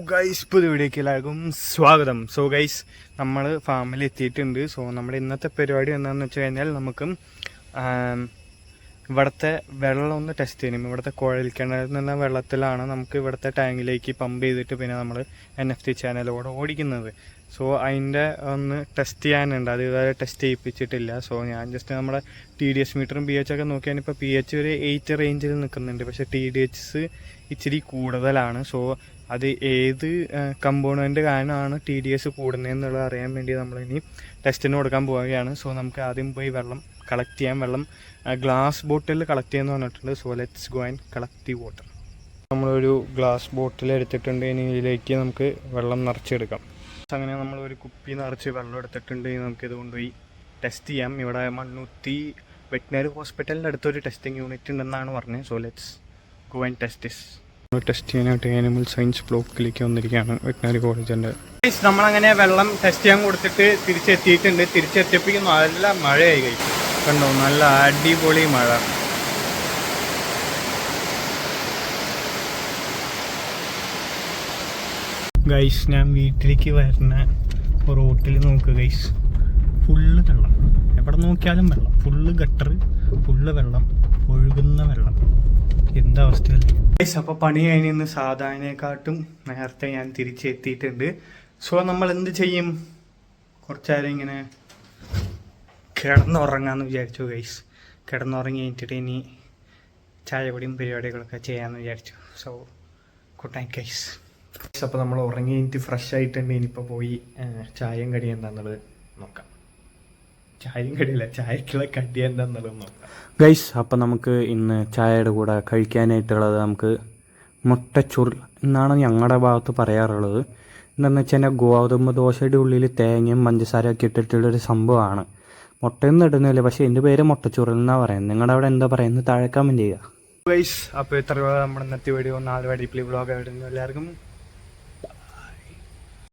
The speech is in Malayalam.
ഗൈസ് പുതിയ വീഡിയോക്ക് എല്ലാവർക്കും സ്വാഗതം. സോ ഗൈസ് നമ്മൾ ഫാമിൽ എത്തിയിട്ടുണ്ട്. സോ നമ്മുടെ ഇന്നത്തെ പരിപാടി എന്താണെന്ന് വെച്ച് കഴിഞ്ഞാൽ നമുക്ക് ഇവിടുത്തെ വെള്ളം ഒന്ന് ടെസ്റ്റ് ചെയ്യണം. ഇവിടുത്തെ കുഴൽക്കിണറിൽ നിന്നുള്ള വെള്ളത്തിലാണ് നമുക്ക് ഇവിടുത്തെ ടാങ്കിലേക്ക് പമ്പ് ചെയ്തിട്ട് പിന്നെ നമ്മൾ NFT ചാനലോടെ ഓടിക്കുന്നത്. സോ അതിൻ്റെ ഒന്ന് ടെസ്റ്റ് ചെയ്യാനുണ്ട്. അത് ഇതുവരെ ടെസ്റ്റ് ചെയ്യിപ്പിച്ചിട്ടില്ല. സോ ഞാൻ ജസ്റ്റ് നമ്മുടെ TDS മീറ്ററും PH ഒക്കെ നോക്കിയാൽ ഇപ്പോൾ PH ഒരു 8 റേഞ്ചിൽ നിൽക്കുന്നുണ്ട്. പക്ഷേ TDS ഇച്ചിരി കൂടുതലാണ്. സോ അത് ഏത് കമ്പോണൻ്റ് കാരണമാണ് TDS കൂടുന്നതെന്നുള്ളത് അറിയാൻ വേണ്ടി നമ്മളിനി ടെസ്റ്റിന് കൊടുക്കാൻ പോവുകയാണ്. സോ നമുക്ക് ആദ്യം പോയി വെള്ളം കളക്ട് ചെയ്യാം. വെള്ളം ഗ്ലാസ് ബോട്ടിൽ കളക്ട് ചെയ്യാമെന്ന് പറഞ്ഞിട്ടുണ്ട്. So let's go and collect the water. നമ്മളൊരു ഗ്ലാസ് ബോട്ടിൽ എടുത്തിട്ടുണ്ട്. ഇനി ഇതിലേക്ക് നമുക്ക് വെള്ളം നിറച്ചെടുക്കാം. അങ്ങനെ നമ്മളൊരു കുപ്പി നിറച്ച് വെള്ളം എടുത്തിട്ടുണ്ട്. നമുക്കിത് കൊണ്ടുപോയി ടെസ്റ്റ് ചെയ്യാം. ഇവിടെ മണ്ണുത്തി വെറ്റിനറി ഹോസ്പിറ്റലിൻ്റെ അടുത്തൊരു ടെസ്റ്റിംഗ് യൂണിറ്റ് ഉണ്ടെന്നാണ് പറഞ്ഞത്. So let's go and test this. Test ചെയ്യാനായിട്ട് ആനിമൽ സയൻസ് ബ്ലോക്കിലേക്ക് വന്നിരിക്കുകയാണ് വെറ്റിനറി കോളേജിൻ്റെ. നമ്മളങ്ങനെ വെള്ളം ടെസ്റ്റ് ചെയ്യാൻ കൊടുത്തിട്ട് തിരിച്ചെത്തിയിട്ടുണ്ട്. തിരിച്ചെത്തിയപ്പോഴേക്കും നല്ല മഴയായി കഴിച്ചു. കണ്ടോ, നല്ല അടിപൊളി മഴ. ഗൈസ് ഞാൻ വീട്ടിലേക്ക് വരുന്ന റോട്ടിൽ നോക്കുക ഗൈസ്, ഫുള്ള് വെള്ളം. എവിടെ നോക്കിയാലും വെള്ളം. ഫുള്ള് ഗട്ടർ, ഫുള്ള് വെള്ളം, ഒഴുകുന്ന വെള്ളം. എന്താ അവസ്ഥയല്ലേ ഗൈസ്. അപ്പോൾ പണി കഴിഞ്ഞ് സാധാരണയെക്കാട്ടും നേരത്തെ ഞാൻ തിരിച്ചെത്തിയിട്ടുണ്ട്. സോ നമ്മൾ എന്ത് ചെയ്യും, കുറച്ചേരം ഇങ്ങനെ കിടന്നുറങ്ങാമെന്ന് വിചാരിച്ചു ഗൈസ്. കിടന്നുറങ്ങി കഴിഞ്ഞിട്ട് ഇനി ചായപൊടിയും പരിപാടികളൊക്കെ ചെയ്യാമെന്ന് വിചാരിച്ചു. So good night guys. അപ്പോൾ നമ്മൾ ഉറങ്ങി കഴിഞ്ഞിട്ട് ഫ്രഷ് ആയിട്ടുണ്ട്. ഇനിയിപ്പോൾ പോയി ചായയും കടി എന്താണെന്നുള്ളത് നോക്കാം. ചായയും കടിയില്ല, ചായക്കുള്ള കടി എന്താണെന്നുള്ളത് നോക്കാം ഗൈസ്. അപ്പോൾ നമുക്ക് ഇന്ന് ചായയുടെ കൂടെ കഴിക്കാനായിട്ടുള്ളത് നമുക്ക് മുട്ടച്ചുരുൾ എന്നാണ് ഞങ്ങളുടെ ഭാഗത്ത് പറയാറുള്ളത്. എന്താണെന്ന് വെച്ച് കഴിഞ്ഞാൽ ഗോതമ്പ് ദോശയുടെ ഉള്ളിൽ തേങ്ങയും പഞ്ചസാരയൊക്കെ ഇട്ടിട്ടുള്ളൊരു സംഭവമാണ്. മുട്ടയൊന്നും ഇടുന്നില്ല, പക്ഷേ എൻ്റെ പേര് മുട്ടച്ചുരുൾ എന്നാണ് പറയുന്നത്. നിങ്ങളുടെ അവിടെ എന്താ പറയുന്നത് താഴെ കമൻറ്റ് ചെയ്യുക ഗൈസ്. അപ്പോൾ ഇത്ര നമ്മുടെ ഇന്നത്തെ വീഡിയോ 4 വടിപ്പിളി വ്ളോഗ് ആയിരുന്നു. എല്ലാവർക്കും